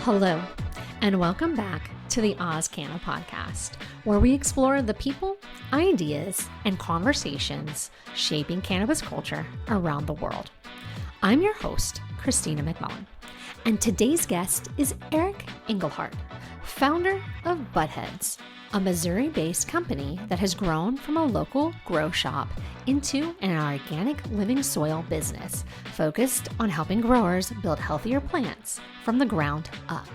Hello, and welcome back to the AusCannaPodcast, where we explore the people, ideas, and conversations shaping cannabis culture around the world. I'm your host, Christina McMullen, and today's guest is Erick Englehart, founder of Buttheadz, a Missouri-based company that has grown from a local grow shop into an organic living soil business focused on helping growers build healthier plants from the ground up.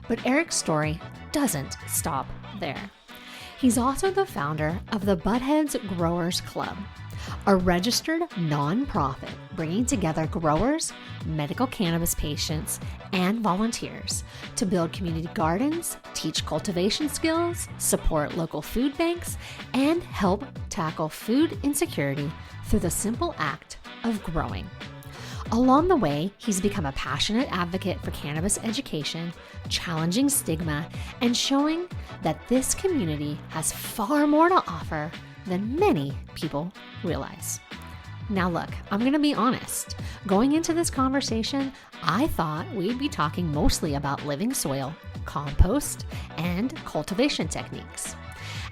But Erick's story doesn't stop there. He's also the founder of the Buttheadz Growers Club, a registered nonprofit bringing together growers, medical cannabis patients, and volunteers to build community gardens, teach cultivation skills, support local food banks, and help tackle food insecurity through the simple act of growing. Along the way, he's become a passionate advocate for cannabis education, challenging stigma, and showing that this community has far more to offer than many people realize. Now look, I'm going to be honest. Going into this conversation, I thought we'd be talking mostly about living soil, compost, and cultivation techniques.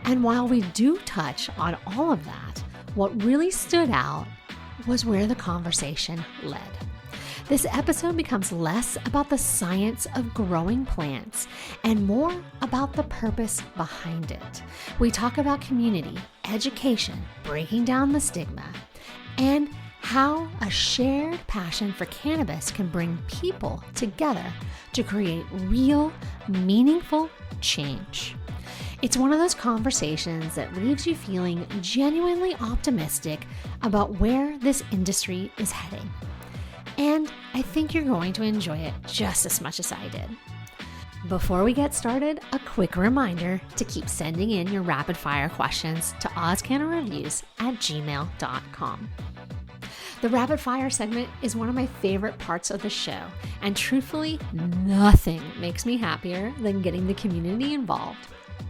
And while we do touch on all of that, what really stood out was where the conversation led. This episode becomes less about the science of growing plants and more about the purpose behind it. We talk about community, education, breaking down the stigma, and how a shared passion for cannabis can bring people together to create real, meaningful change. It's one of those conversations that leaves you feeling genuinely optimistic about where this industry is heading. And I think you're going to enjoy it just as much as I did. Before we get started, a quick reminder to keep sending in your rapid fire questions to AusCannaReviews@gmail.com. The rapid fire segment is one of my favorite parts of the show, and truthfully, nothing makes me happier than getting the community involved.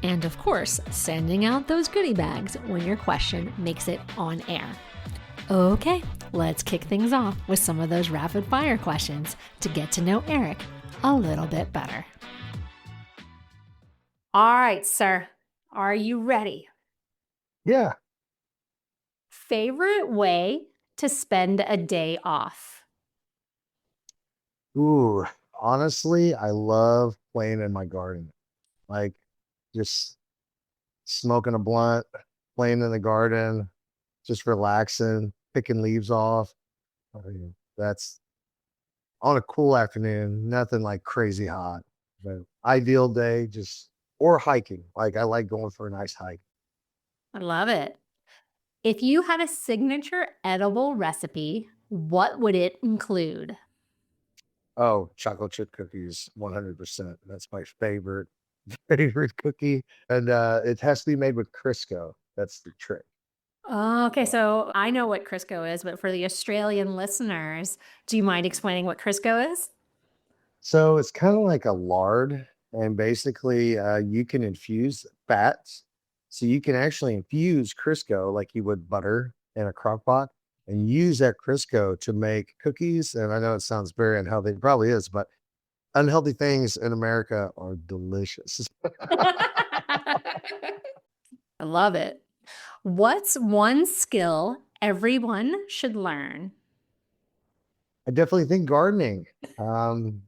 And of course, sending out those goodie bags when your question makes it on air. Okay, let's kick things off with some of those rapid fire questions to get to know Erick a little bit better. All right, sir, are you ready? Yeah. Favorite way to spend a day off? Ooh, honestly, I love playing in my garden. Like just smoking a blunt, playing in the garden, just relaxing, picking leaves off. I mean, that's on a cool afternoon, nothing like crazy hot. But ideal day, or hiking. Like I like going for a nice hike. I love it. If you had a signature edible recipe, what would it include? Oh, chocolate chip cookies, 100%. That's my favorite, favorite cookie. And it has to be made with Crisco. That's the trick. Okay, so I know what Crisco is, but for the Australian listeners, do you mind explaining what Crisco is? So it's kind of like a lard, and basically you can infuse fats. So you can actually infuse Crisco like you would butter in a crock pot and use that Crisco to make cookies. And I know it sounds very unhealthy, it probably is, but unhealthy things in America are delicious. I love it. What's one skill everyone should learn? I definitely think gardening,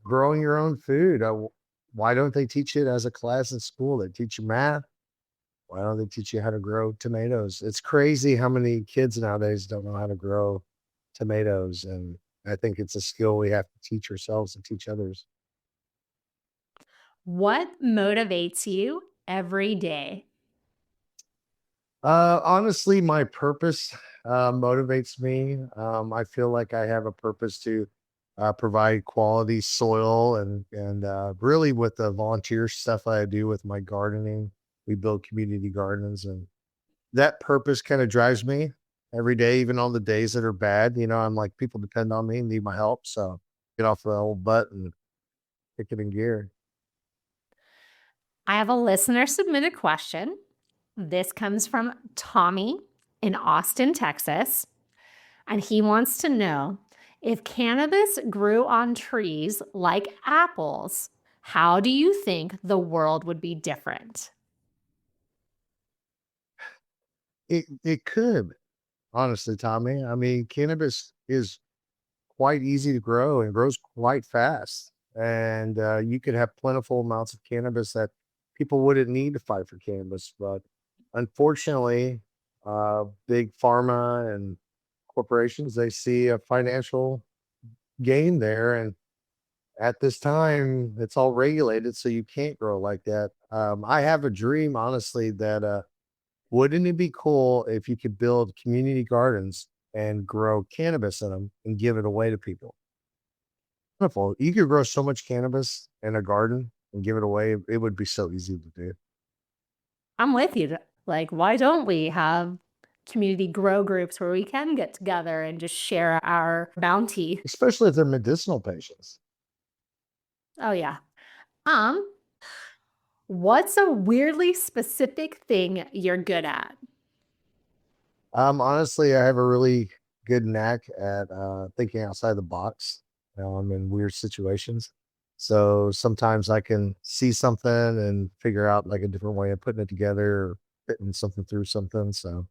growing your own food. Why don't they teach it as a class in school? They teach you math. Why don't they teach you how to grow tomatoes? It's crazy how many kids nowadays don't know how to grow tomatoes. And I think it's a skill we have to teach ourselves and teach others. What motivates you every day? Honestly, my purpose motivates me. I feel like I have a purpose to provide quality soil and really with the volunteer stuff I do with my gardening, we build community gardens, and that purpose kind of drives me every day, even on the days that are bad. You know, I'm like, people depend on me, need my help. So get off the old butt and kick it in gear. I have a listener submitted question. This comes from Tommy in Austin, Texas, and he wants to know if cannabis grew on trees like apples, how do you think the world would be different? It could, honestly, Tommy. I mean, cannabis is quite easy to grow and grows quite fast. And you could have plentiful amounts of cannabis that people wouldn't need to fight for cannabis. But unfortunately, big pharma and corporations, they see a financial gain there. And at this time, it's all regulated, so you can't grow like that. I have a dream, honestly, that wouldn't it be cool if you could build community gardens and grow cannabis in them and give it away to people? Wonderful. You could grow so much cannabis in a garden and give it away. It would be so easy to do, I'm with you. Like, why don't we have community grow groups where we can get together and just share our bounty? especially if they're medicinal patients. Oh, yeah. Um, what's a weirdly specific thing you're good at? Honestly, I have a really good knack at thinking outside the box in weird situations. So sometimes I can see something and figure out like a different way of putting it together or fitting something through something. So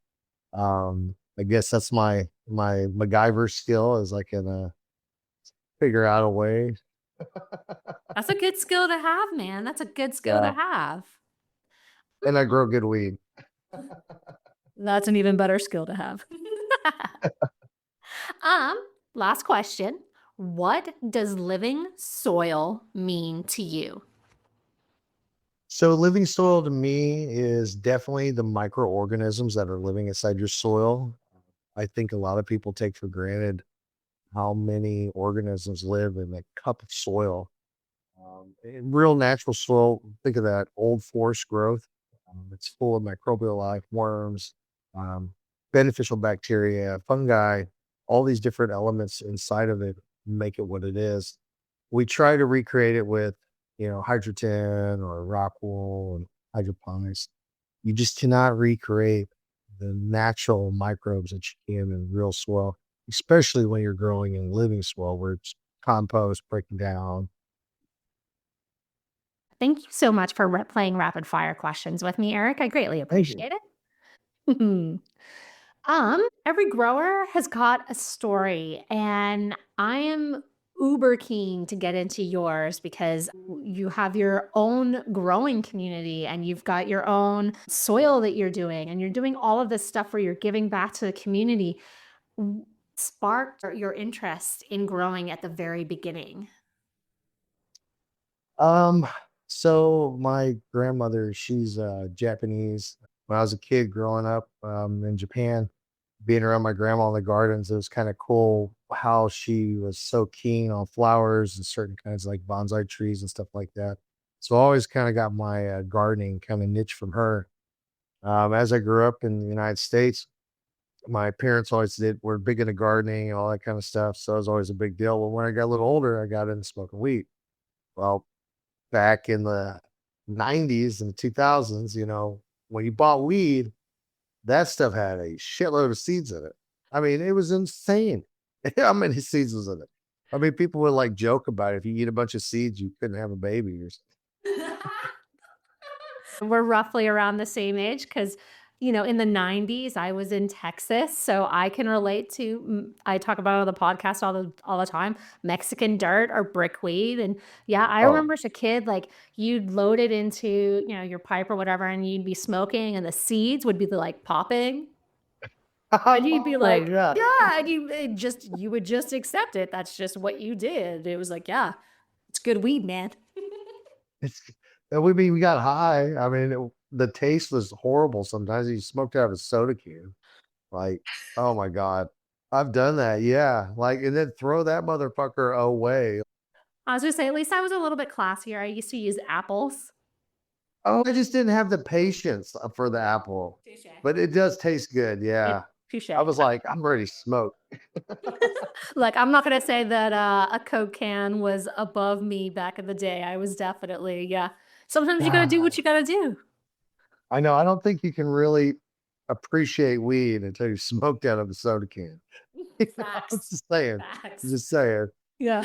I guess that's my MacGyver skill is I can figure out a way. That's a good skill to have, man. That's a good skill to Yeah, have. and I grow good weed. That's an even better skill to have. um, Last question. What does living soil mean to you? So living soil to me is definitely the microorganisms that are living inside your soil. I think a lot of people take for granted how many organisms live in a cup of soil. In real natural soil, think of that old forest growth. It's full of microbial life, worms, um, beneficial bacteria, fungi, all these different elements inside of it make it what it is. We try to recreate it with, hydrogen or rock wool and hydroponics. You just cannot recreate the natural microbes that you can in real soil, especially when you're growing in living soil where it's compost breaking down. Thank you so much for playing rapid fire questions with me, Eric. I greatly Thank you. appreciate it. Every grower has got a story, and I am uber keen to get into yours because you have your own growing community and you've got your own soil that you're doing, and you're doing all of this stuff where you're giving back to the community. Sparked your interest in growing at the very beginning? Um, so my grandmother, she's Japanese. When I was a kid growing up in Japan, being around my grandma in the gardens, it was kind of cool how she was so keen on flowers and certain kinds of like bonsai trees and stuff like that. So I always kind of got my gardening kind of niche from her. As I grew up in the United States, my parents always were big into gardening and all that kind of stuff. So it was always a big deal. But when I got a little older, I got into smoking weed. Well, back in the 90s and 2000s, when you bought weed, that stuff had a shitload of seeds in it. I mean, it was insane how many seeds was in it. I mean, people would like joke about it. If you eat a bunch of seeds, you couldn't have a baby or We're roughly around the same age because, in the 90s, I was in Texas. So I can relate to, I talk about it on the podcast all the time, Mexican dirt or brickweed. And yeah, I oh. remember as a kid, like you'd load it into, your pipe or whatever, and you'd be smoking and the seeds would be like popping. And you'd be Oh my like, god. yeah, and you would just accept it. That's just what you did. It was like, yeah, it's good weed, man. It's we got high. I mean, the taste was horrible sometimes. You smoked out of a soda can. Like, oh my god. I've done that, yeah. Like, and then throw that motherfucker away. I was gonna say, at least I was a little bit classier. I used to use apples. Oh, I just didn't have the patience for the apple, Touche. but it does taste good, It yeah. touche. I was like, "I'm ready to smoke." Like, I'm not gonna say that a Coke can was above me back in the day. I was definitely, yeah. Sometimes you gotta do what God, you gotta do. I know, I don't think you can really appreciate weed until you smoked out of a soda can. I'm Facts. just saying, I'm Facts. just saying. Yeah.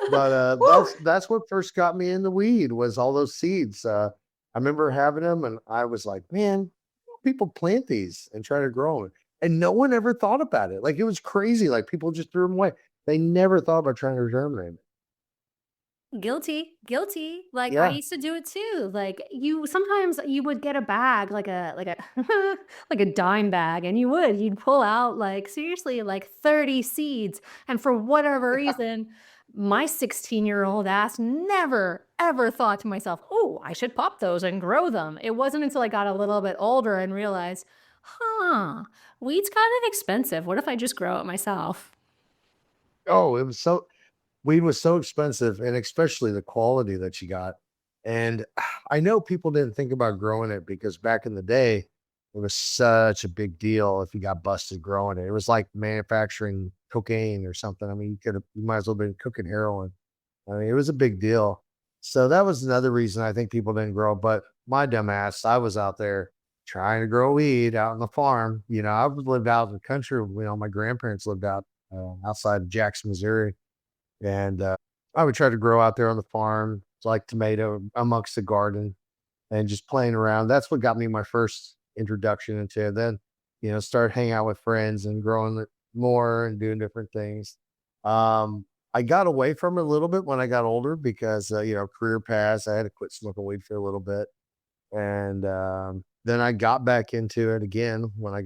But Woo! that's what first got me into weed was all those seeds. I remember having them, and I was like, man, people plant these and try to grow them, and no one ever thought about it. Like it was crazy. Like people just threw them away. They never thought about trying to germinate. Guilty, guilty. Like I Yeah. used to do it too. Like you sometimes you would get a bag, like a like a dime bag, and you'd pull out like seriously like 30 seeds. And for whatever reason, my 16-year-old ass never ever thought to myself, oh, I should pop those and grow them. It wasn't until I got a little bit older and realized, huh, weed's kind of expensive. What if I just grow it myself? Oh, it was so weed was so expensive, and especially the quality that you got. And I know people didn't think about growing it because back in the day, it was such a big deal if you got busted growing it. It was like manufacturing cocaine or something. I mean, you might as well have been cooking heroin. I mean, it was a big deal. So that was another reason I think people didn't grow. But my dumb ass, I was out there trying to grow weed out on the farm. I lived out in the country. My grandparents lived out outside of Jackson, Missouri, and I would try to grow out there on the farm, like tomato amongst the garden and just playing around. That's what got me my first introduction into it. Then, start hanging out with friends and growing it more and doing different things. I got away from it a little bit when I got older because, career paths, I had to quit smoking weed for a little bit. And then I got back into it again when I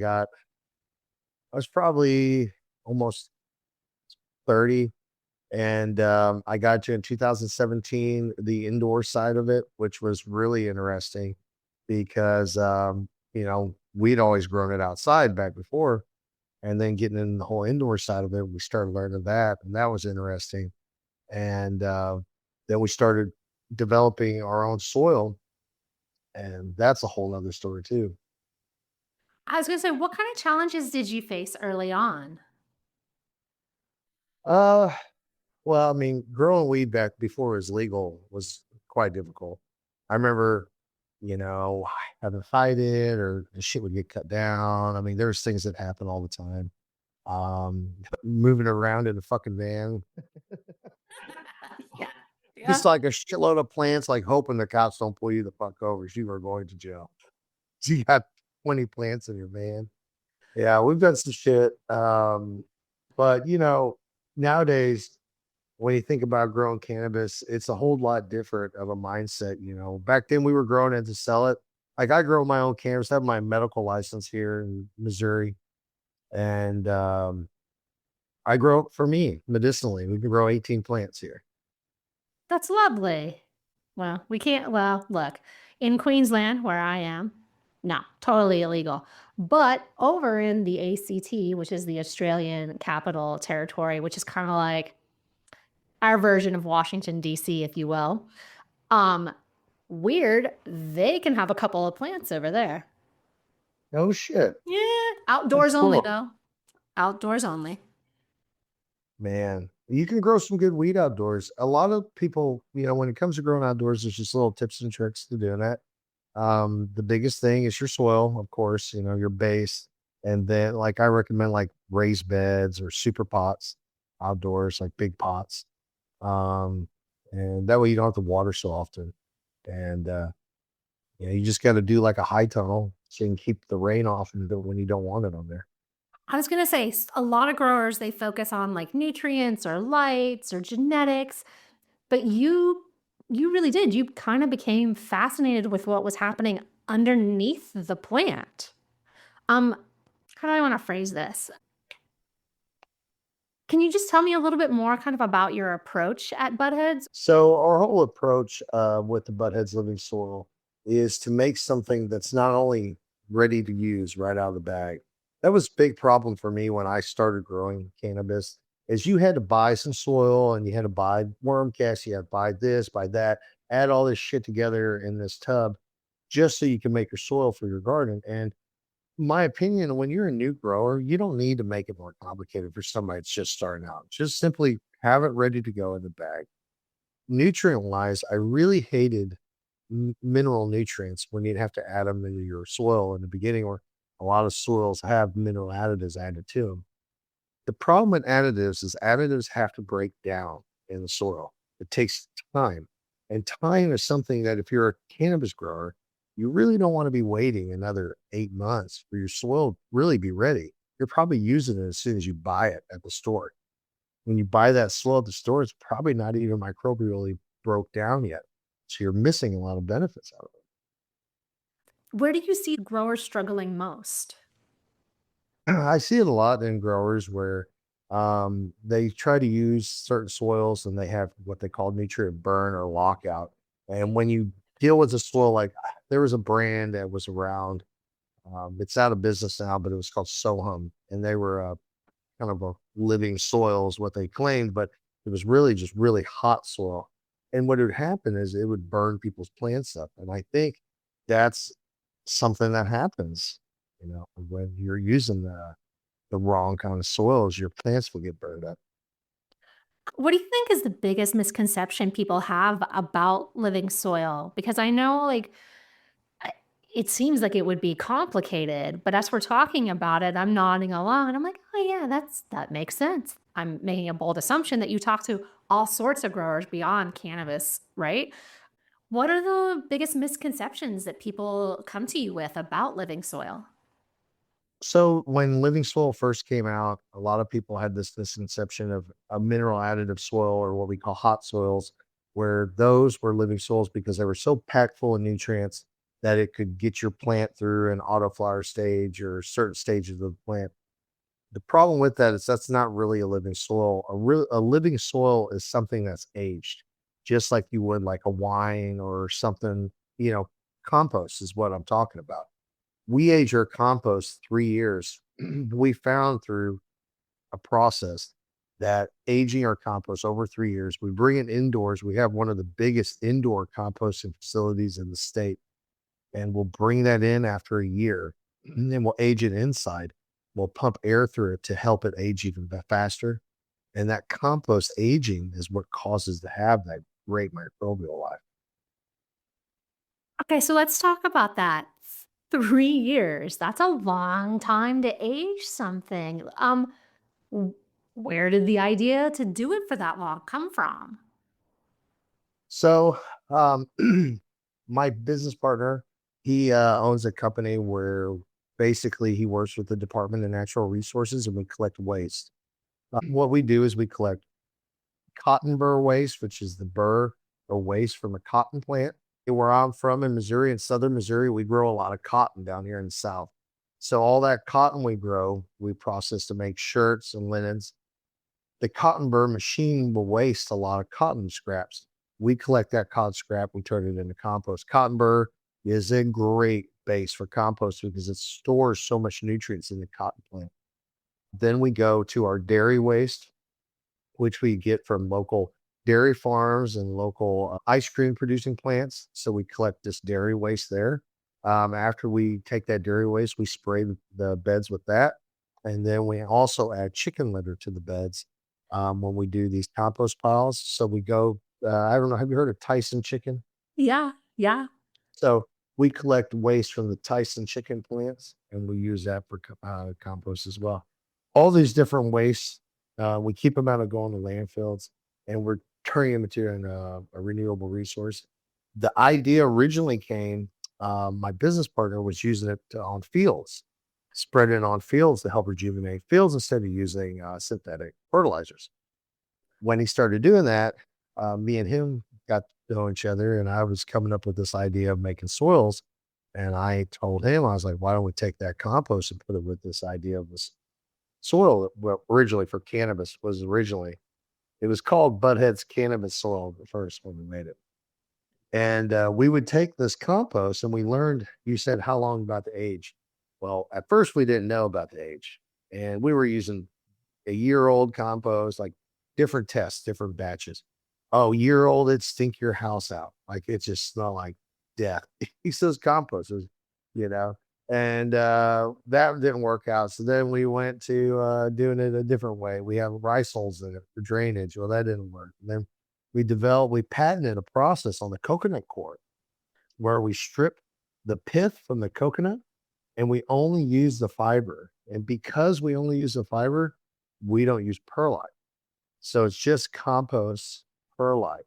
was probably almost 30. And I got to in 2017 the indoor side of it, which was really interesting because we'd always grown it outside back before, and then getting in the whole indoor side of it, we started learning that, and that was interesting. And then we started developing our own soil, and that's a whole other story too. I was gonna say, what kind of challenges did you face early on? Uh, well, I mean, growing weed back before it was legal was quite difficult. I remember, having to fight it or the shit would get cut down. I mean, there's things that happen all the time. Moving around in a fucking van, Yeah. Yeah. just like a shitload of plants, like hoping the cops don't pull you the fuck over. You are going to jail. So you got 20 plants in your van. Yeah, we've done some shit. But nowadays, when you think about growing cannabis, it's a whole lot different of a mindset. Back then we were growing it to sell it. Like I grow my own cannabis, I have my medical license here in Missouri, and I grow it for me medicinally. We can grow 18 plants here. That's lovely. Well, we can't, well, look, in Queensland, where I am, no, totally illegal. But over in the ACT, which is the Australian Capital Territory, which is kind of like our version of Washington, D.C., if you will, um, weird, they can have a couple of plants over there. No shit. Yeah, That's outdoors only, cool. though. Outdoors only. Man, you can grow some good weed outdoors. A lot of people, when it comes to growing outdoors, there's just little tips and tricks to doing that. The biggest thing is your soil, of course, your base. And then like I recommend like raised beds or super pots outdoors, like big pots. Um, and that way you don't have to water so often. And you just got to do like a high tunnel so you can keep the rain off when you don't want it on there. I was going to say, a lot of growers, they focus on like nutrients or lights or genetics. But you really did. You kind of became fascinated with what was happening underneath the plant. Um, how do I want to phrase this? Can you just tell me a little bit more kind of about your approach at Buttheads? So our whole approach with the Buttheadz Living Soil is to make something that's not only ready to use right out of the bag. That was a big problem for me when I started growing cannabis. Is you had to buy some soil and you had to buy worm cast, you had to buy this, buy that, add all this shit together in this tub just so you can make your soil for your garden. And my opinion, when you're a new grower, you don't need to make it more complicated for somebody that's just starting out. Just simply have it ready to go in the bag. Nutrient wise, I really hated mineral nutrients when you'd have to add them into your soil in the beginning, or a lot of soils have mineral additives added to them. The problem with additives is additives have to break down. in the soil. It takes time. And time is something that if you're a cannabis grower, you really don't want to be waiting another 8 months for your soil to really be ready. You're probably using it as soon as you buy it at the store. When you buy that soil at the store, it's probably not even microbially broke down yet. So you're missing a lot of benefits out of it. Where do you see growers struggling most? I see it a lot in growers where they try to use certain soils and they have what they call nutrient burn or lockout. And when you deal with a soil, like there was a brand that was around, it's out of business now, but it was called Sohum, and they were kind of a living soil is what they claimed, but it was really just really hot soil. And what would happen is it would burn people's plants up. And I think that's something that happens, when you're using the wrong kind of soils, your plants will get burned up. What do you think is the biggest misconception people have about living soil? Because I know, like, I it seems like it would be complicated, but as we're talking about it, I'm nodding along and I'm like, "Oh, yeah, that makes sense." I'm making a bold assumption that you talk to all sorts of growers beyond cannabis, right? What are the biggest misconceptions that people come to you with about living soil? So when living soil first came out, a lot of people had this misconception of a mineral additive soil or what we call hot soils, where those were living soils because they were so packed full of nutrients that it could get your plant through an autoflower stage or certain stages of the plant. The problem with that is that's not really a living soil. A living soil is something that's aged, just like you would like a wine or something, you know, compost is what I'm talking about. We age our compost 3 years. We found through a process that aging our compost over 3 years, we bring it indoors. We have one of the biggest indoor composting facilities in the state, and we'll bring that in after a year, and then we'll age it inside. We'll pump air through it to help it age even faster. And that compost aging is what causes to have that great microbial life. Okay, so let's talk about that. 3 years, that's a long time to age something. W Where did the idea to do it for that long come from? So, um, my business partner, he owns a company where basically he works with the Department of Natural Resources and we collect waste. What we do is we collect cotton burr waste, which is the burr or waste from a cotton plant. Where I'm from in Missouri, in southern Missouri, we grow a lot of cotton down here in the south. So all that cotton we grow, we process to make shirts and linens. The cotton burr machine will waste a lot of cotton scraps. We collect that cotton scrap, we turn it into compost. Cotton burr is a great base for compost because it stores so much nutrients in the cotton plant. Then we go to our dairy waste, which we get from local dairy farms and local ice cream producing plants. So we collect this dairy waste there. After we take that dairy waste, we spray the beds with that. And then we also add chicken litter to the beds when we do these compost piles. So we go, I don't know, have you heard of Tyson chicken? Yeah, yeah. So we collect waste from the Tyson chicken plants and we use that for compost as well. All these different wastes, we keep them out of going to landfills and we're turning them into a renewable resource. The idea originally came, my business partner was using it on fields, spread it on fields to help rejuvenate fields instead of using synthetic fertilizers. When he started doing that, me and him got to know each other, and I was coming up with this idea of making soils. And I told him, I was like, why don't we take that compost and put it with this idea of this soil that originally for cannabis was originally, it was called Buttheadz Cannabis Soil the first when we made it. And we would take this compost and we learned, you said, how long about the age? Well, at first we didn't know about the age. And we were using a year old compost, like different tests, different batches. Oh, year old, it'd stink your house out. Like it just smelled like death. He says compost was, you know, and that didn't work out. So then we went to doing it a different way. We have rice holes in it for drainage. Well, that didn't work. And then we patented a process on the coconut core where we strip the pith from the coconut and we only use the fiber. And because we only use the fiber, we don't use perlite. So it's just compost, perlite,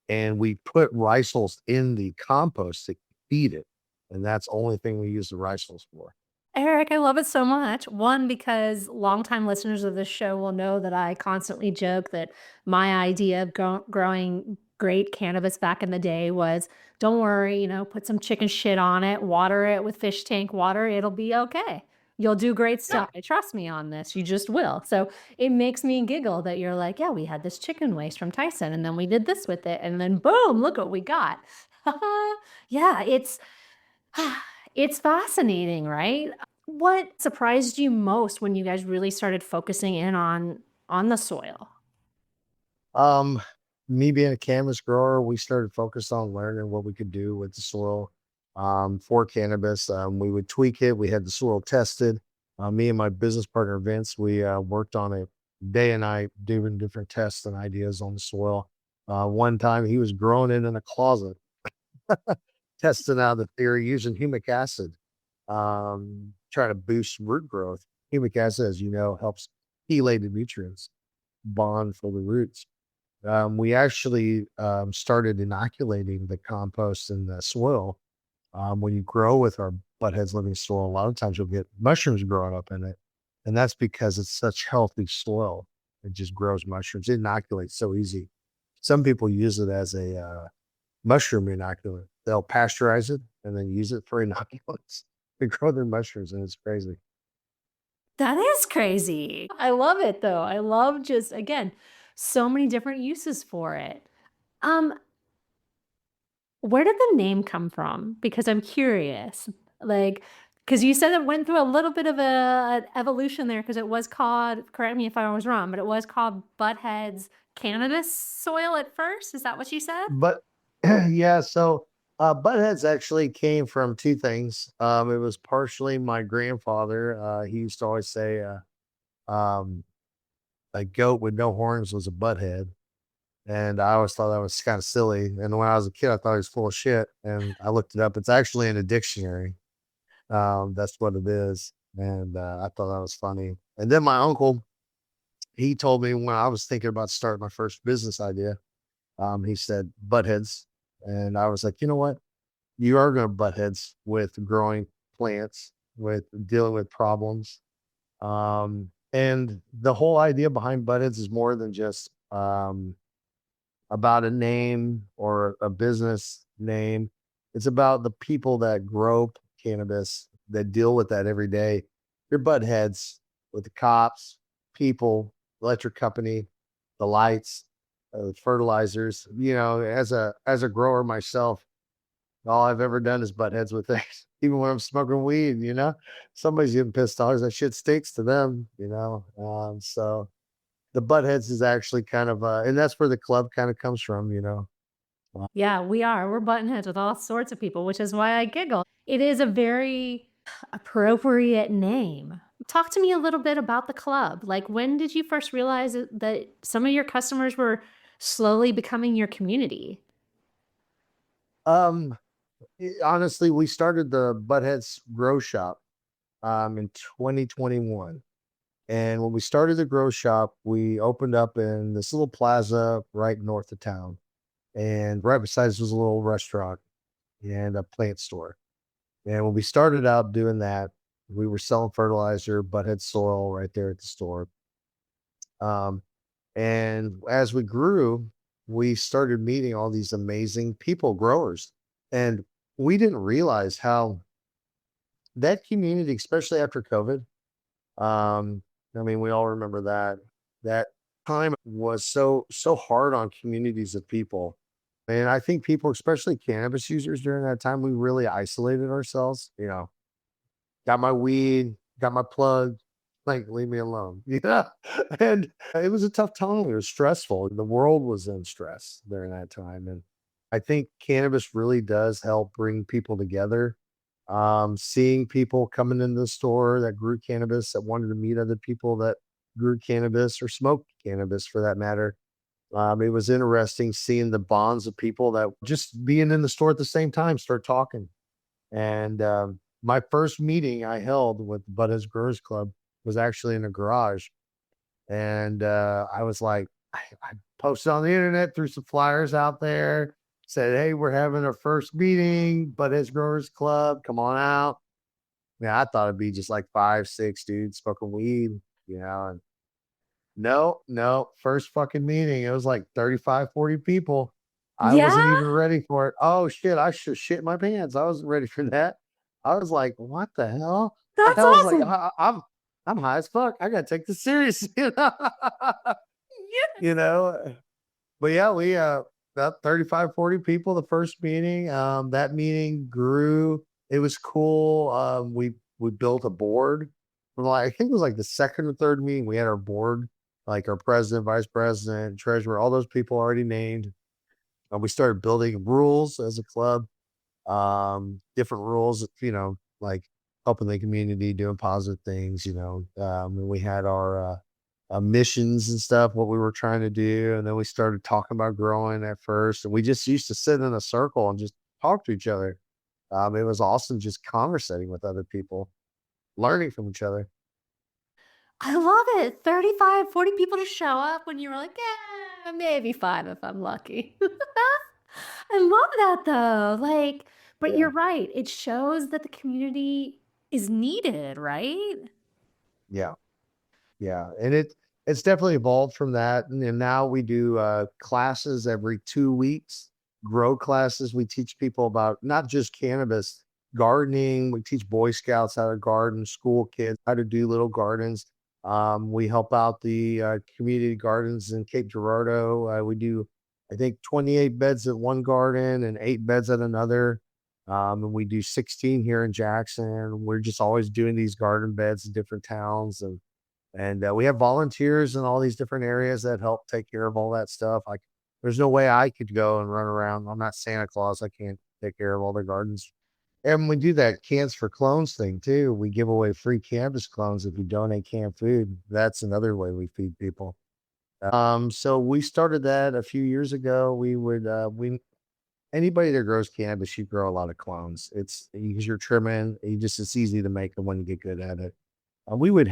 and we put rice hulls in the compost to feed it. And that's the only thing we use the rice hulls for. Eric, I love it so much. One, because longtime listeners of this show will know that I constantly joke that my idea of growing great cannabis back in the day was don't worry, put some chicken shit on it, water it with fish tank water, it'll be okay. You'll do great stuff. Trust me on this. You just will. So it makes me giggle that you're like, yeah, we had this chicken waste from Tyson and then we did this with it. And then boom, look what we got. Yeah, it's fascinating, right? What surprised you most when you guys really started focusing in on the soil? Um, Me being a cannabis grower, we started focused on learning what we could do with the soil for cannabis. We would tweak it. We had the soil tested. Me and my business partner Vince, we worked on it day and night, doing different tests and ideas on the soil. One time, he was growing it in a closet, testing out the theory using humic acid, trying to boost root growth. Humic acid, as you know, helps chelate the nutrients bond for the roots. We actually started inoculating the compost in the soil. When you grow with our Buttheadz living soil, a lot of times you'll get mushrooms growing up in it. And that's because it's such healthy soil. It just grows mushrooms. It inoculates so easy. Some people use it as a mushroom inoculant. They'll pasteurize it and then use it for inoculants to grow their mushrooms. And it's crazy. That is crazy. I love it though. I love just again, so many different uses for it. Um, where did the name come from? Because I'm curious. Like, because you said it went through a little bit of an evolution there because it was called, correct me if I was wrong, but it was called Buttheadz Cannabis Soil at first. Is that what you said? But yeah, so Buttheads actually came from two things. It was partially my grandfather. He used to always say, um, a goat with no horns was a butthead. And I always thought that was kind of silly. And when I was a kid, I thought he was full of shit. And I looked it up. It's actually in a dictionary. That's what it is. And I thought that was funny. And then my uncle, he told me when I was thinking about starting my first business idea, he said, Buttheads. And I was like, you know what? You are going to butt heads with growing plants, with dealing with problems. And the whole idea behind Buttheads is more than just about a name or a business name. It's about the people that grow cannabis that deal with that every day. Your butt heads with the cops, people, electric company, the lights, fertilizers. As a grower myself, all I've ever done is butt heads with things. Even when I'm smoking weed, somebody's getting pissed off. That shit stinks to them. So the butt heads is actually kind of, and that's where the club kind of comes from. Yeah, we are. We're button heads with all sorts of people, which is why I giggle. It is a very appropriate name. Talk to me a little bit about the club. Like, when did you first realize that some of your customers were slowly becoming your community? Um, Honestly, we started the Buttheadz Grow Shop in 2021. And when we started the grow shop, we opened up in this little plaza right north of town. And right beside us was a little restaurant and a plant store. And when we started out doing that, we were selling fertilizer, Butthead soil right there at the store. Um, and as we grew, we started meeting all these amazing people, growers. And we didn't realize how that community, especially after COVID, I mean, we all remember that time was so hard on communities of people. And I think people, especially cannabis users during that time, we really isolated ourselves. Got my weed, got my plug, like leave me alone. Yeah. And it was a tough time. It was stressful. The world was in stress during that time. And I think cannabis really does help bring people together. Seeing people coming into the store that grew cannabis, that wanted to meet other people that grew cannabis or smoked cannabis for that matter. It was interesting seeing the bonds of people that just being in the store at the same time start talking. And my first meeting I held with Buttheadz Growers Club was actually in a garage. And I was like, I posted on the internet, threw some flyers out there, said, "Hey, we're having our first meeting, Buttheadz Growers Club. Come on out." Yeah, I thought it'd be just like 5, 6 dudes smoking weed, and no, first fucking meeting. It was like 35, 40 people. I Yeah, wasn't even ready for it. Oh shit, I should shit my pants. I wasn't ready for that. I was like, what the hell? that's I was like, awesome. I'm high as fuck. I gotta take this serious, Yeah. you know. But yeah, we about 35, 40 people the first meeting. That meeting grew. It was cool. We built a board. Like I think it was like the second or third meeting. We had our board, like our president, vice president, treasurer, all those people already named. And we started building rules as a club, different rules, like helping the community, doing positive things, and we had our missions and stuff, what we were trying to do. And then we started talking about growing at first. And we just used to sit in a circle and just talk to each other. It was awesome just conversating with other people, learning from each other. I love it. 35, 40 people to show up when you were like, yeah, maybe 5 if I'm lucky. I love that though. Like, but Yeah. you're right. It shows that the community is needed, right? Yeah. Yeah, and it's definitely evolved from that, and now we do classes every 2 weeks, grow classes. We teach people about not just cannabis, gardening. We teach Boy Scouts how to garden, school kids how to do little gardens. We help out the community gardens in Cape Girardeau. We do, I think, 28 beds at one garden and 8 beds at another. And we do 16 here in Jackson. We're just always doing these garden beds in different towns, and we have volunteers in all these different areas that help take care of all that stuff. Like, there's no way I could go and run around. I'm not Santa Claus. I can't take care of all the gardens. And we do that cans for clones thing too. We give away free cannabis clones if you donate canned food. That's another way we feed people. So we started that a few years ago. We anybody that grows cannabis, you grow a lot of clones. Because you're trimming, it's easy to make them when you get good at it. We would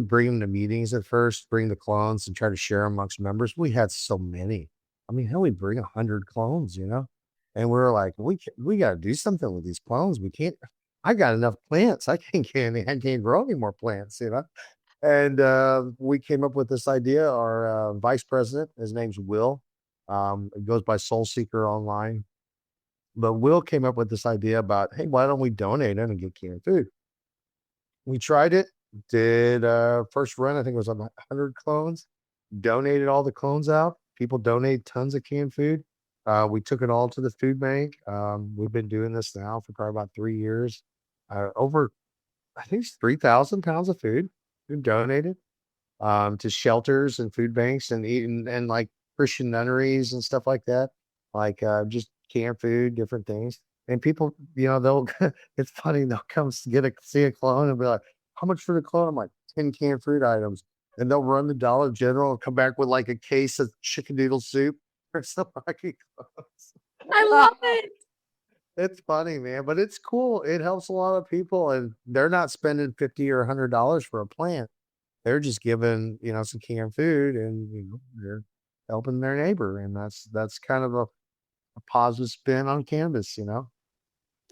bring them to meetings at first, bring the clones and try to share amongst members. We had so many. I mean, hell, we bring 100 clones. And we were like, we got to do something with these clones. We can't. I got enough plants. I can't grow any more plants. And we came up with this idea. Our vice president, his name's Will. It goes by Soul Seeker online. But Will came up with this idea about, hey, why don't we donate it and get canned food? We tried it, did first run, I think it was 100 clones, donated all the clones out. People donate tons of canned food. We took it all to the food bank. We've been doing this now for probably about 3 years. Over, I think it's 3,000 pounds of food been donated to shelters and food banks and eating and like Christian nunneries and stuff like that. Like just canned food, different things. And people, they'll it's funny, they'll come see a clone and be like, how much for the clone? I'm like, 10 canned food items. And they'll run the Dollar General and come back with like a case of chicken noodle soup or something like I love it. It's funny, man, but it's cool. It helps a lot of people, and they're not spending 50 or $100 for a plant. They're just giving, some canned food, and they're helping their neighbor, and that's kind of a positive spin on cannabis.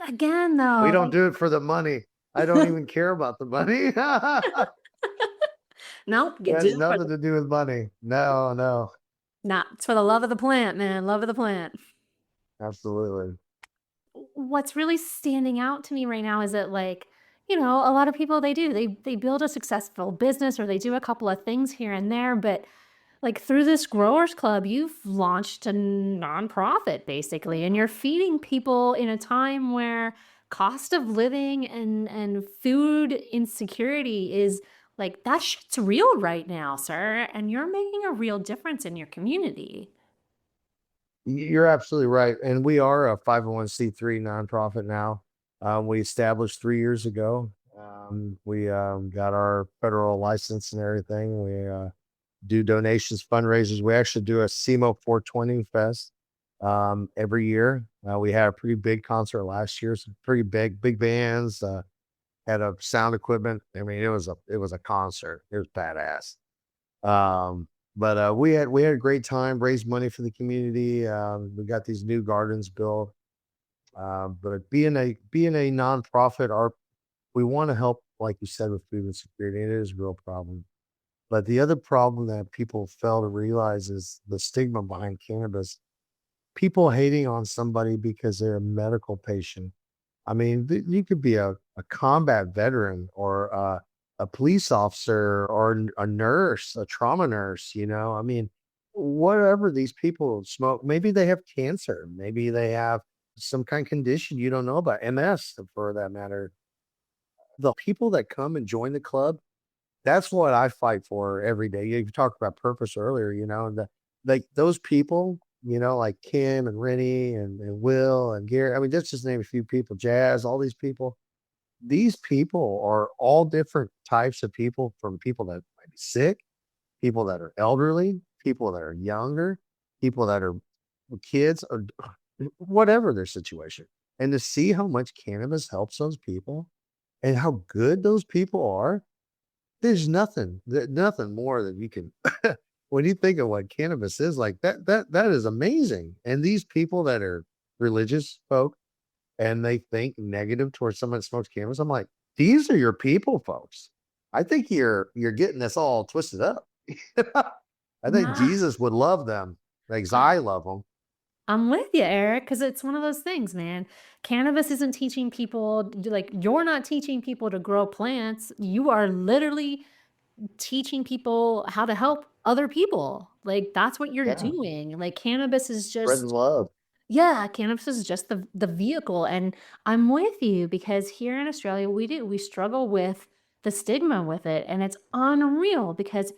Again, We though, don't do it for the money. I don't even care about the money. It nope, get has do it for nothing to do with money. No, no, nah, it's for the love of the plant, man. Love of the plant. absolutely. What's really standing out to me right now is that, like, a lot of people they build a successful business or they do a couple of things here and there, but like through this growers club, you've launched a nonprofit basically, and you're feeding people in a time where cost of living and food insecurity is like that shit's real right now, sir, and you're making a real difference in your community. You're absolutely right. And we are a 501(c)(3) nonprofit now. We established 3 years ago. We got our federal license and everything. We do donations, fundraisers. We actually do a SEMO 420 Fest every year. We had a pretty big concert last year, some pretty big bands, had a sound equipment. I mean, it was a concert. It was badass. But we had a great time, raised money for the community. We got these new gardens built. But being a nonprofit, we want to help, like you said, with food insecurity. It is a real problem. But the other problem that people fail to realize is the stigma behind cannabis. People hating on somebody because they're a medical patient. I mean, you could be a combat veteran or a police officer or a nurse, a trauma nurse, I mean, whatever these people smoke, maybe they have cancer, maybe they have some kind of condition you don't know about, MS for that matter. The people that come and join the club, that's what I fight for every day. You talked about purpose earlier, and like those people, like Kim and Rennie and Will and Gary. I mean, let's just name a few people, Jazz, all these people. These people are all different types of people, from people that might be sick, people that are elderly, people that are younger, people that are kids, or whatever their situation. And to see how much cannabis helps those people and how good those people are, there's nothing more that you can when you think of what cannabis is, like that is amazing. And these people that are religious folk and they think negative towards someone that smokes cannabis, I'm like, these are your people, folks. I think you're getting this all twisted up. I think Nah, Jesus would love them, like 'cause I love them. I'm with you, Eric, because it's one of those things, man. Cannabis isn't teaching people, like, you're not teaching people to grow plants. You are literally teaching people how to help other people. Like, that's what you're Yeah, doing. Like, cannabis is spreading just, love. yeah, cannabis is just the vehicle. And I'm with you because here in Australia, we struggle with the stigma with it. And it's unreal because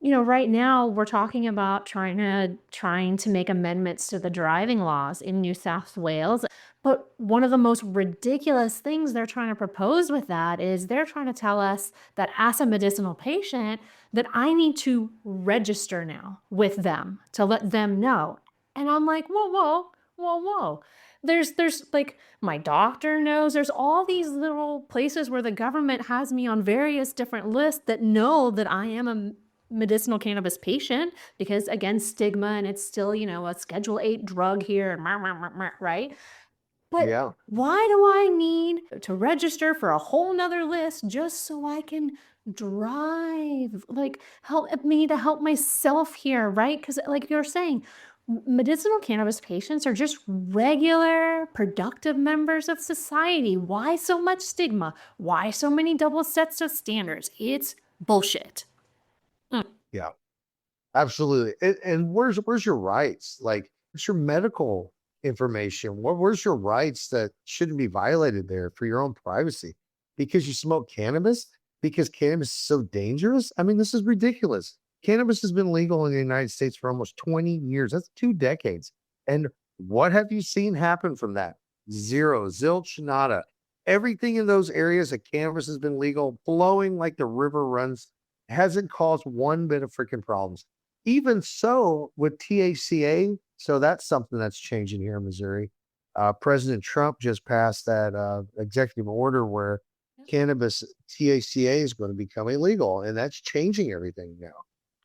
right now we're talking about trying to make amendments to the driving laws in New South Wales. But one of the most ridiculous things they're trying to propose with that is they're trying to tell us that as a medicinal patient that I need to register now with them to let them know. And I'm like, whoa, whoa, whoa, whoa. There's like my doctor knows there's all these little places where the government has me on various different lists that know that I am a medicinal cannabis patient because again stigma and it's still a schedule 8 drug here and right, but Yeah, why do I need to register for a whole nother list just so I can drive? Like, help me to help myself here, right? Because like you're saying, medicinal cannabis patients are just regular productive members of society. Why so much stigma? Why so many double sets of standards? It's bullshit. Mm. yeah. Absolutely. And where's your rights? Like, where's your medical information? Where's your rights that shouldn't be violated there for your own privacy? Because you smoke cannabis? Because cannabis is so dangerous? I mean, this is ridiculous. Cannabis has been legal in the United States for almost 20 years. That's 2 decades. And what have you seen happen from that? Zero, zilch, nada. Everything in those areas that cannabis has been legal, flowing like the river runs, hasn't caused one bit of freaking problems. Even so, with THCA, so that's something that's changing here in Missouri. President Trump just passed that executive order where cannabis THCA is going to become illegal, and that's changing everything now.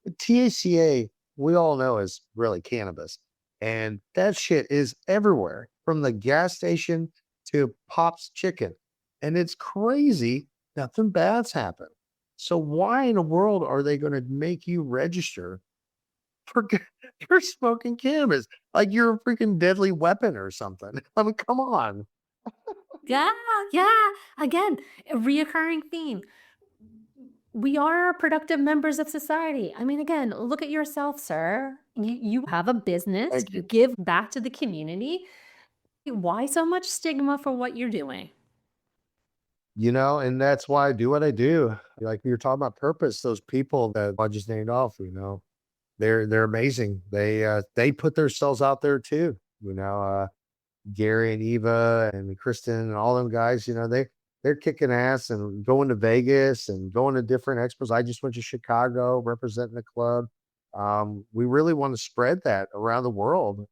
THCA, we all know, is really cannabis, and that shit is everywhere from the gas station to Pop's Chicken, and it's crazy. Nothing bad's happened. So why in the world are they going to make you register for for smoking cannabis, like you're a freaking deadly weapon or something. I mean, come on. Yeah, yeah. Again, a reoccurring theme. We are productive members of society. I mean, again, look at yourself, sir. You have a business, Thank you you. give back to the community. Why so much stigma for what you're doing? And that's why I do what I do. Like we were talking about purpose, those people that I just named off, they're amazing. They put themselves out there too. Gary and Eva and Kristen and all them guys, they're kicking ass and going to Vegas and going to different expos. I just went to Chicago representing the club. We really want to spread that around the world.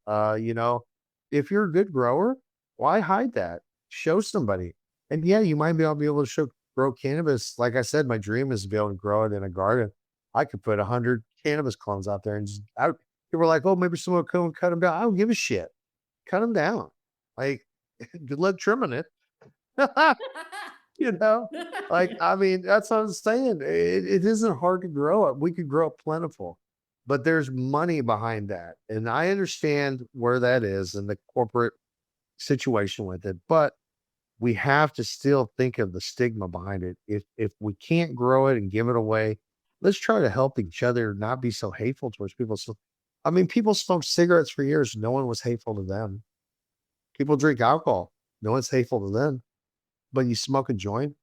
If you're a good grower, why hide that? Show somebody. And yeah, you might be able to grow cannabis. Like I said, my dream is to be able to grow it in a garden. I could put 100 cannabis clones out there and just people were like, oh, maybe someone will come and cut them down. I don't give a shit. Cut them down. Like, good luck trimming it. You know, like, I mean, that's what I'm saying. It isn't hard to grow it. We could grow it plentiful, but there's money behind that. And I understand where that is and the corporate situation with it, but we have to still think of the stigma behind it. If we can't grow it and give it away, let's try to help each other not be so hateful towards people. So, I mean, people smoked cigarettes for years. No one was hateful to them. People drink alcohol. No one's hateful to them. But you smoke a joint.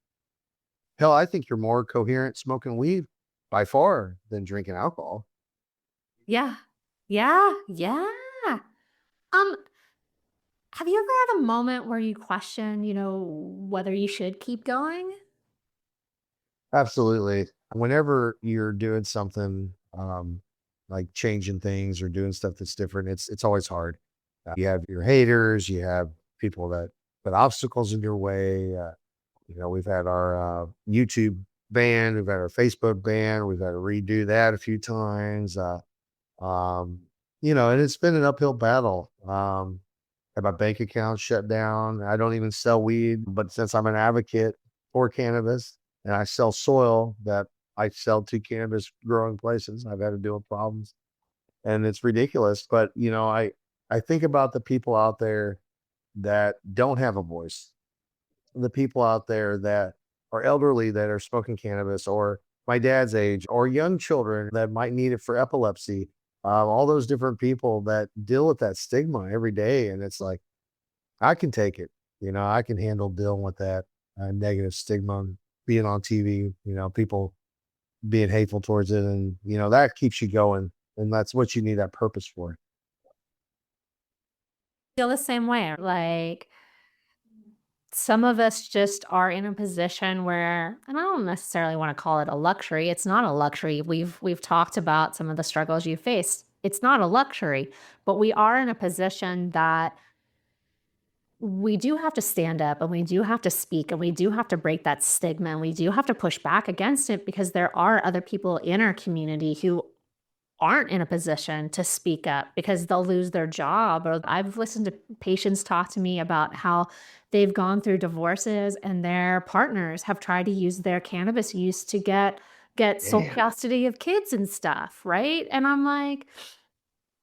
Hell, I think you're more coherent smoking weed by far than drinking alcohol. Yeah. Yeah. Yeah. Um, have you ever had a moment where you question, whether you should keep going? Absolutely. Whenever you're doing something like changing things or doing stuff that's different, it's always hard. You have your haters, you have people that put obstacles in your way. We've had our YouTube ban, we've had our Facebook ban, we've had to redo that a few times. Um, and it's been an uphill battle. Had my bank account shut down. I don't even sell weed, but since I'm an advocate for cannabis and I sell soil that I sell to cannabis growing places, I've had to deal with problems and it's ridiculous. But I think about the people out there that don't have a voice, the people out there that are elderly that are smoking cannabis, or my dad's age, or young children that might need it for epilepsy. All those different people that deal with that stigma every day. And it's like, I can take it. I can handle dealing with that negative stigma, being on TV, people being hateful towards it. And, that keeps you going. And that's what you need that purpose for. Feel the same way. Like, some of us just are in a position where, and I don't necessarily want to call it a luxury. It's not a luxury. We've talked about some of the struggles you faced. It's not a luxury, but we are in a position that we do have to stand up and we do have to speak and we do have to break that stigma and we do have to push back against it because there are other people in our community who aren't in a position to speak up because they'll lose their job. Or I've listened to patients talk to me about how they've gone through divorces and their partners have tried to use their cannabis use to get sole Damn. custody of kids and stuff, right? And I'm like,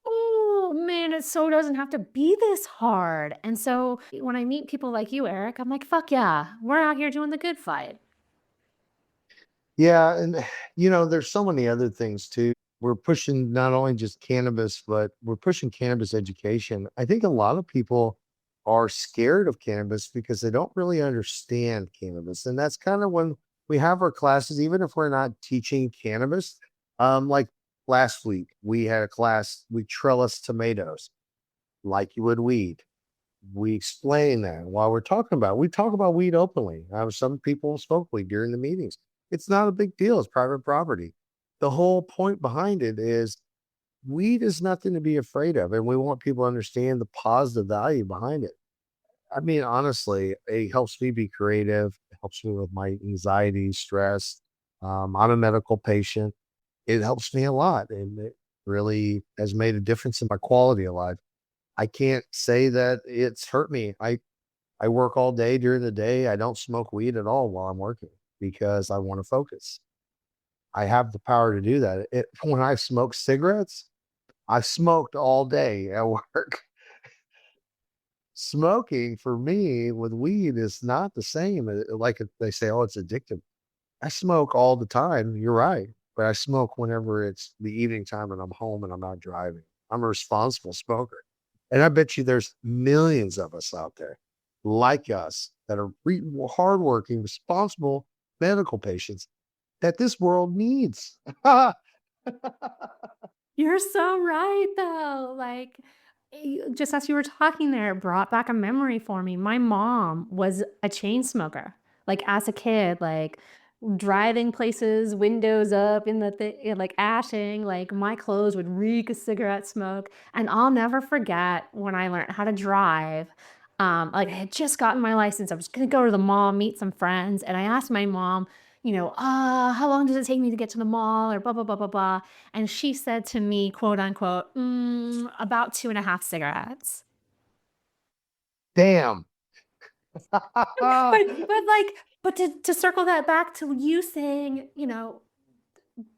oh man, it so doesn't have to be this hard. And so when I meet people like you, Eric, I'm like, fuck yeah, we're out here doing the good fight. Yeah, and there's so many other things too. We're pushing not only just cannabis, but we're pushing cannabis education. I think a lot of people are scared of cannabis because they don't really understand cannabis. And that's kind of when we have our classes, even if we're not teaching cannabis. Like last week, we had a class, we trellis tomatoes like you would weed. We explain that while we're talking about it. We talk about weed openly. Some people smoke weed during the meetings. It's not a big deal. It's private property. The whole point behind it is weed is nothing to be afraid of. And we want people to understand the positive value behind it. I mean, honestly, it helps me be creative. It helps me with my anxiety, stress. I'm a medical patient. It helps me a lot. And it really has made a difference in my quality of life. I can't say that it's hurt me. I work all day during the day. I don't smoke weed at all while I'm working because I want to focus. I have the power to do that. When I smoke cigarettes, I smoked all day at work. Smoking for me with weed is not the same. Like they say, oh, it's addictive. I smoke all the time. You're right. But I smoke whenever it's the evening time and I'm home and I'm not driving. I'm a responsible smoker. And I bet you there's millions of us out there like us that are hardworking, responsible medical patients that this world needs. You're so right, though. Like, just as you were talking there, it brought back a memory for me. My mom was a chain smoker. Like, as a kid, like driving places, windows up in the like ashing, like my clothes would reek of cigarette smoke. And I'll never forget when I learned how to drive. Like I had just gotten my license. I was gonna go to the mall, meet some friends, and I asked my mom, how long does it take me to get to the mall or blah, blah, blah, blah, blah. And she said to me, quote unquote, about 2.5 cigarettes. Damn. But to circle that back to you saying,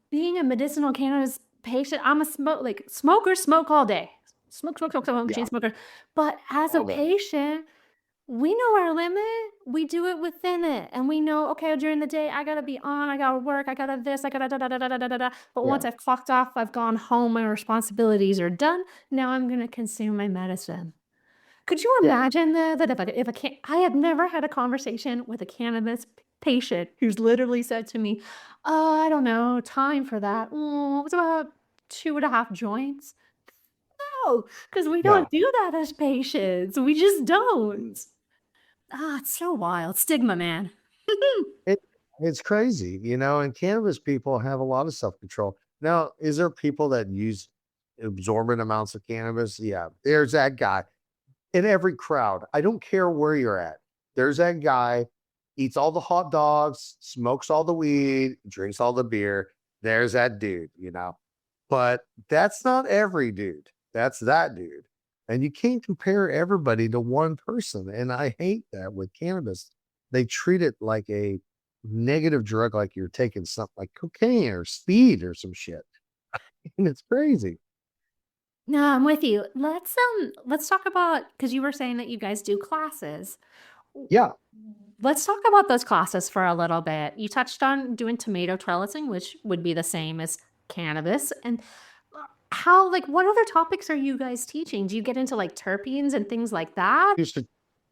being a medicinal cannabis patient, I'm a smoker, smoke all day. Smoke, smoke, smoke, smoke, Yeah, chain smoker. But as a all day. patient, we know our limit. We do it within it. And we know, okay, during the day, I got to be on, I got to work, I got to this, I got to da, da, da, da, da, da, da. But Yeah, once I've clocked off, I've gone home, my responsibilities are done. Now I'm going to consume my medicine. Could you yeah, imagine that I have never had a conversation with a cannabis patient who's literally said to me, I don't know, time for that. It was about 2.5 joints. No, because we don't no. do that as patients. We just don't. It's so wild. Stigma, man. It it's crazy, and cannabis people have a lot of self-control. Now, is there people that use absorbent amounts of cannabis? Yeah, there's that guy in every crowd. I don't care where you're at. There's that guy, eats all the hot dogs, smokes all the weed, drinks all the beer. There's that dude. But that's not every dude. That's that dude. And you can't compare everybody to one person. And I hate that with cannabis. They treat it like a negative drug, like you're taking something like cocaine or speed or some shit. And it's crazy. No, I'm with you. Let's talk about, because you were saying that you guys do classes. Yeah. Let's talk about those classes for a little bit. You touched on doing tomato trellising, which would be the same as cannabis. And what other topics are you guys teaching? Do you get into like terpenes and things like that? Used to,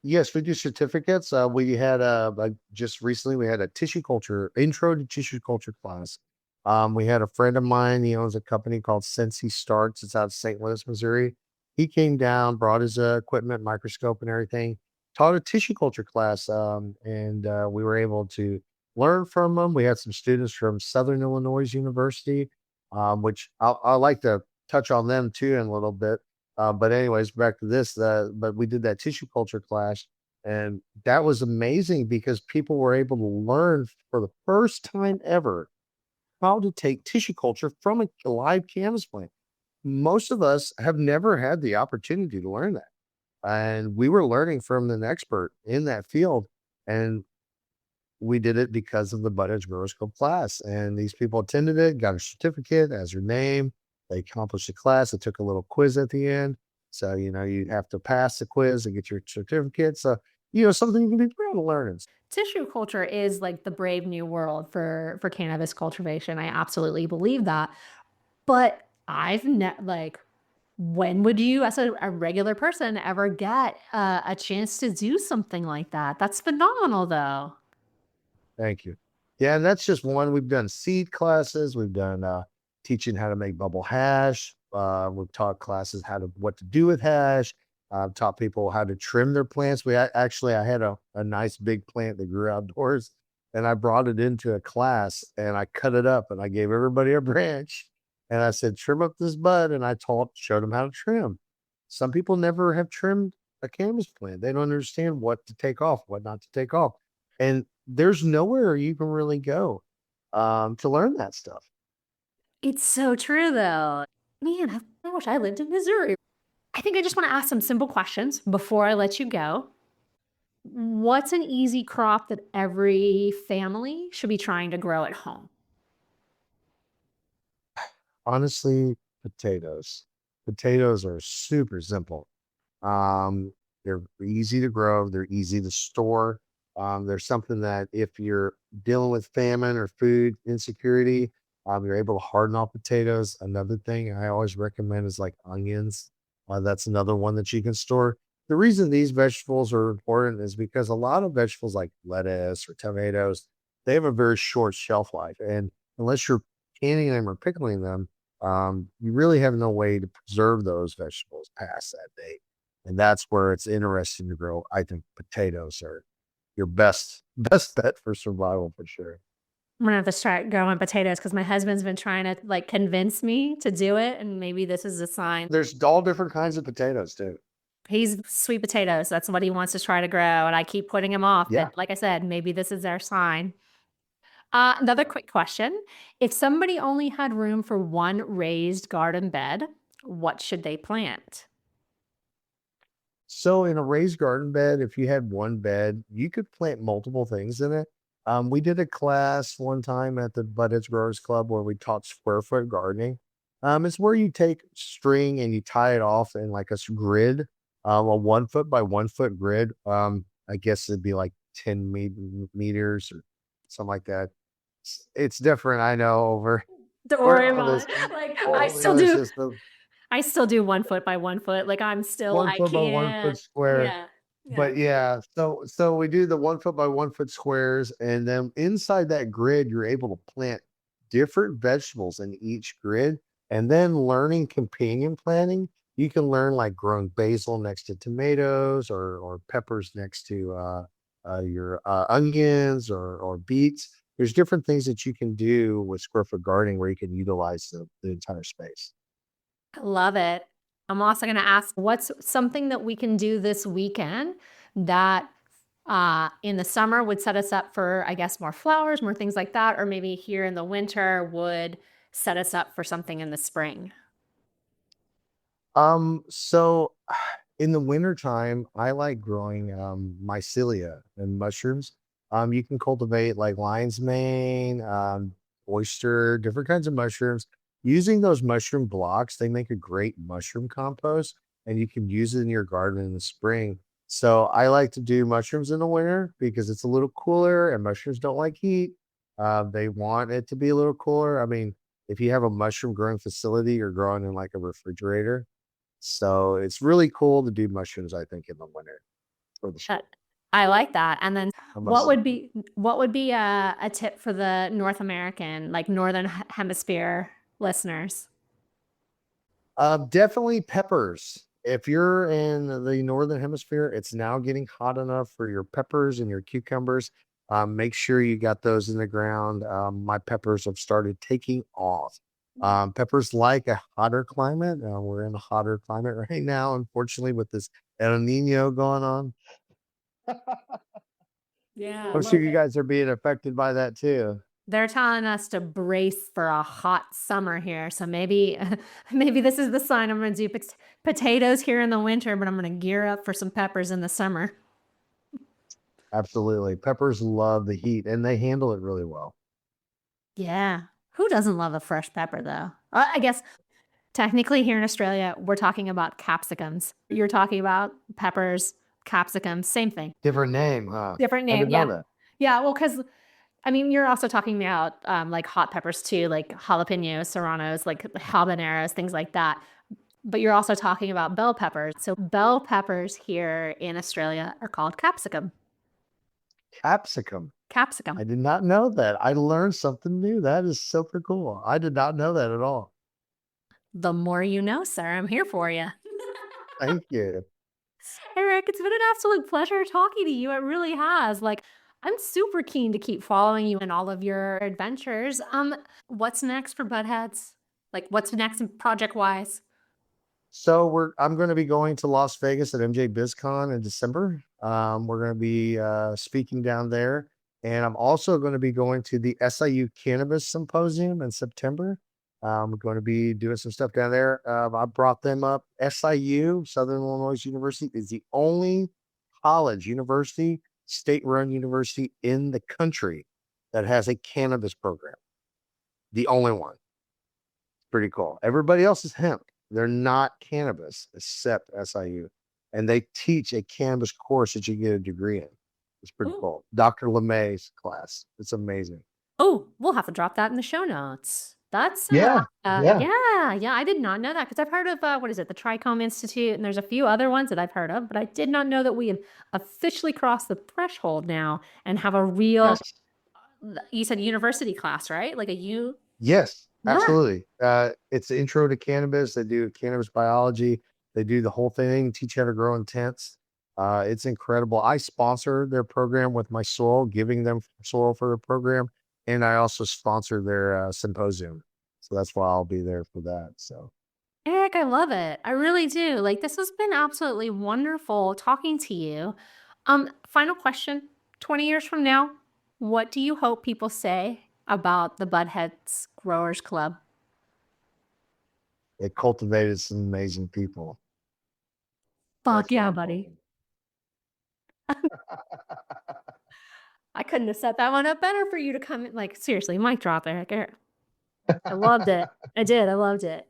yes, we do certificates. We had just recently we had a tissue culture intro to tissue culture class. We had a friend of mine. He owns a company called Sensi Starts. It's out of St. Louis, Missouri. He came down, brought his equipment, microscope, and everything. Taught a tissue culture class, and we were able to learn from him. We had some students from Southern Illinois University, which I like to touch on them too in a little bit. But anyways, back to this. But we did that tissue culture class, and that was amazing because people were able to learn for the first time ever how to take tissue culture from a live cannabis plant. Most of us have never had the opportunity to learn that, and we were learning from an expert in that field. And we did it because of the Buttheadz Growers Club class, and these people attended it, got a certificate as your name. They accomplished the class. It took a little quiz at the end. So, you have to pass the quiz and get your certificate. So, something you can be proud of learning. Tissue culture is like the brave new world for cannabis cultivation. I absolutely believe that. But when would you, as a regular person, ever get a chance to do something like that? That's phenomenal, though. Thank you. Yeah, and that's just one. We've done seed classes. We've done teaching how to make bubble hash. We've taught classes what to do with hash. Taught people how to trim their plants. I had a nice big plant that grew outdoors, and I brought it into a class and I cut it up and I gave everybody a branch, and I said, trim up this bud, and showed them how to trim. Some people never have trimmed a cannabis plant. They don't understand what to take off, what not to take off. And there's nowhere you can really go to learn that stuff. It's so true, though. Man, I wish I lived in Missouri. I think I just want to ask some simple questions before I let you go. What's an easy crop that every family should be trying to grow at home? Honestly, potatoes. Potatoes are super simple. Um, they're easy to grow, they're easy to store. There's something that if you're dealing with famine or food insecurity, you're able to harden off potatoes. Another thing I always recommend is like onions. That's another one that you can store. The reason these vegetables are important is because a lot of vegetables like lettuce or tomatoes, they have a very short shelf life. And unless you're canning them or pickling them, you really have no way to preserve those vegetables past that date. And that's where it's interesting to grow. I think potatoes are your best bet for survival for sure. I'm gonna have to start growing potatoes because my husband's been trying to convince me to do it, and maybe this is a sign. There's all different kinds of potatoes too. He's sweet potatoes. That's what he wants to try to grow, and I keep putting him off. Yeah. But like I said, maybe this is our sign. Another quick question. If somebody only had room for one raised garden bed, what should they plant? So in a raised garden bed, if you had one bed, you could plant multiple things in it. We did a class one time at the Buttheadz Growers Club where we taught square foot gardening. It's where you take string and you tie it off in like grid, a 1 foot by 1 foot grid. I guess it'd be like 10 meters or something like that. It's different, I know, over Don't over worry all about this, it. Like all the other system. I still do 1 foot by 1 foot. Like one I foot by 1 foot can't. square. Yeah. Yeah. But yeah, so we do the 1 foot by 1 foot squares, and then inside that grid, you're able to plant different vegetables in each grid. And then learning companion planting, you can learn like growing basil next to tomatoes or peppers next to your onions or beets. There's different things that you can do with square foot gardening where you can utilize the entire space. I love it. I'm also going to ask what's something that we can do this weekend that in the summer would set us up for, I guess, more flowers, more things like that, or maybe here in the winter would set us up for something in the spring. So in the wintertime, I like growing mycelia and mushrooms. You can cultivate like lion's mane, oyster, different kinds of mushrooms. Using those mushroom blocks, they make a great mushroom compost, and you can use it in your garden in the spring. So I like to do mushrooms in the winter because it's a little cooler and mushrooms don't like heat. They want it to be a little cooler. I mean, if you have a mushroom growing facility, you're growing in like a refrigerator, so it's really cool to do mushrooms, I think, in the winter for the Uh, spring. I like that. And then I must say. what would be a tip for the North American, like Northern Hemisphere listeners? Definitely peppers. If you're in the northern hemisphere, it's now getting hot enough for your peppers and your cucumbers. Make sure you got those in the ground. My peppers have started taking off. Peppers like a hotter climate. We're in a hotter climate right now, unfortunately, with this El Nino going on. Yeah, I'm sure you guys are being affected by that too. they're telling us to brace for a hot summer here. So maybe maybe this is the sign I'm going to do potatoes here in the winter, but I'm going to gear up for some peppers in the summer. Absolutely. Peppers love the heat and they handle it really well. Yeah. Who doesn't love a fresh pepper though? I guess technically here in Australia, we're talking about capsicums. You're talking about peppers, capsicums, same thing. Different name, huh? Different I name. didn't know Yeah. that. Yeah. Well, because I mean, you're also talking about like hot peppers too, like jalapenos, serranos, like habaneros, things like that. But you're also talking about bell peppers. So bell peppers here in Australia are called capsicum. Capsicum. Capsicum. I did not know that. I learned something new. That is super cool. I did not know that at all. The more you know, sir. I'm here for you. Thank you. Erick, it's been an absolute pleasure talking to you. It really has. Like, I'm super keen to keep following you in all of your adventures. What's next for Buttheads? Like, what's next project wise? So I'm going to be going to Las Vegas at MJ BizCon in December. We're going to be speaking down there, and I'm also going to be going to the SIU Cannabis Symposium in September. We're going to be doing some stuff down there. I brought them up. SIU, Southern Illinois University, is the only college, university, state-run university in the country that has a cannabis program. The only one. Pretty cool. Everybody else is hemp. They're not cannabis except SIU. And they teach a cannabis course that you get a degree in. It's pretty cool. Dr. LeMay's class. It's amazing. Oh, we'll have to drop that in the show notes. That's Yeah. Yeah. yeah. I did not know that because I've heard of what is it, the Trichome Institute, and there's a few other ones that I've heard of, but I did not know that we had officially crossed the threshold now and have a real. Yes. You said university class, right? Like a U. Yes. Yeah. Absolutely. It's intro to cannabis. They do cannabis biology. They do the whole thing, teach you how to grow in tents. It's incredible. I sponsor their program with my soil, giving them soil for the program. And I also sponsor their symposium. So that's why I'll be there for that. So Erick, I love it. I really do. Like this has been absolutely wonderful talking to you. Final question. 20 years from now, What do you hope people say about the Buttheadz Growers Club? It cultivated some amazing people. Fuck That's what yeah, I'm buddy. hoping. I couldn't have set that one up better for you to come in. Like, seriously, mic drop, Eric. I loved it. I did. I loved it.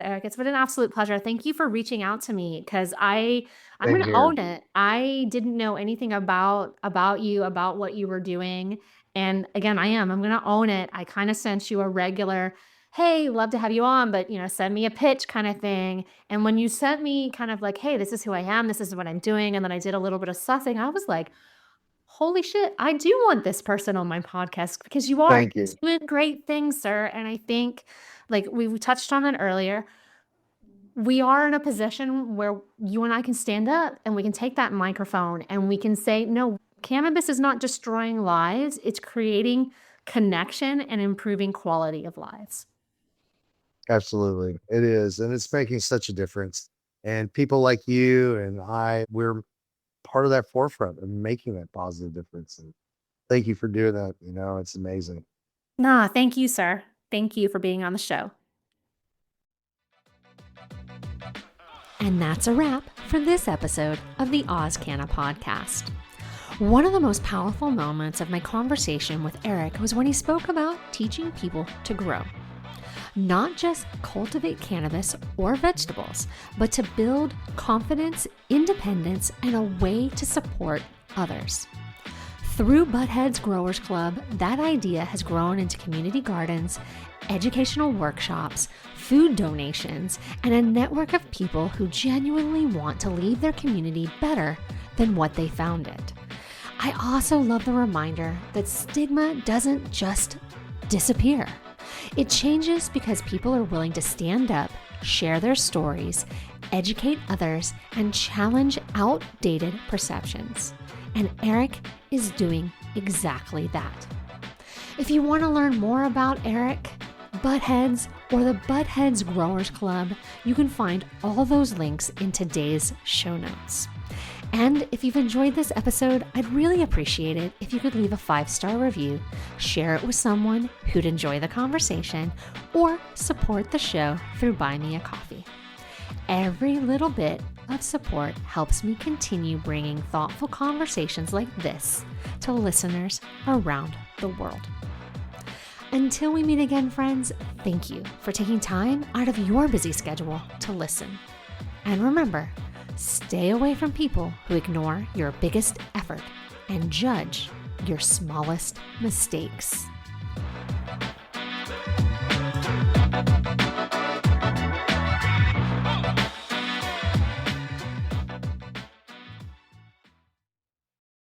Eric, it's been an absolute pleasure. Thank you for reaching out to me because I'm Same gonna here. own it. I didn't know anything about you, about what you were doing. And again, I'm gonna own it. I kind of sent you a regular, hey, love to have you on, but send me a pitch kind of thing. And when you sent me kind of like, hey, this is who I am, this is what I'm doing, and then I did a little bit of sussing, I was like, holy shit, I do want this person on my podcast because you are Thank you. doing great things, sir. And I think, like we touched on it earlier, we are in a position where you and I can stand up and we can take that microphone and we can say, no, cannabis is not destroying lives. It's creating connection and improving quality of lives. Absolutely. It is. And it's making such a difference. And people like you and we're part of that forefront and making that positive difference. And thank you for doing that. It's amazing. Nah, thank you, sir. Thank you for being on the show. And that's a wrap for this episode of the AusCannaPodcast. One of the most powerful moments of my conversation with Erick was when he spoke about teaching people to grow. Not just cultivate cannabis or vegetables, but to build confidence, independence, and a way to support others. Through Buttheadz Growers Club, that idea has grown into community gardens, educational workshops, food donations, and a network of people who genuinely want to leave their community better than what they found it. I also love the reminder that stigma doesn't just disappear. It changes because people are willing to stand up, share their stories, educate others, and challenge outdated perceptions. And Erick is doing exactly that. If you want to learn more about Erick, Buttheadz, or the Buttheadz Growers Club, you can find all those links in today's show notes. And if you've enjoyed this episode, I'd really appreciate it if you could leave a 5-star review, share it with someone who'd enjoy the conversation, or support the show through Buy Me a Coffee. Every little bit of support helps me continue bringing thoughtful conversations like this to listeners around the world. Until we meet again, friends, thank you for taking time out of your busy schedule to listen. And remember, stay away from people who ignore your biggest effort and judge your smallest mistakes.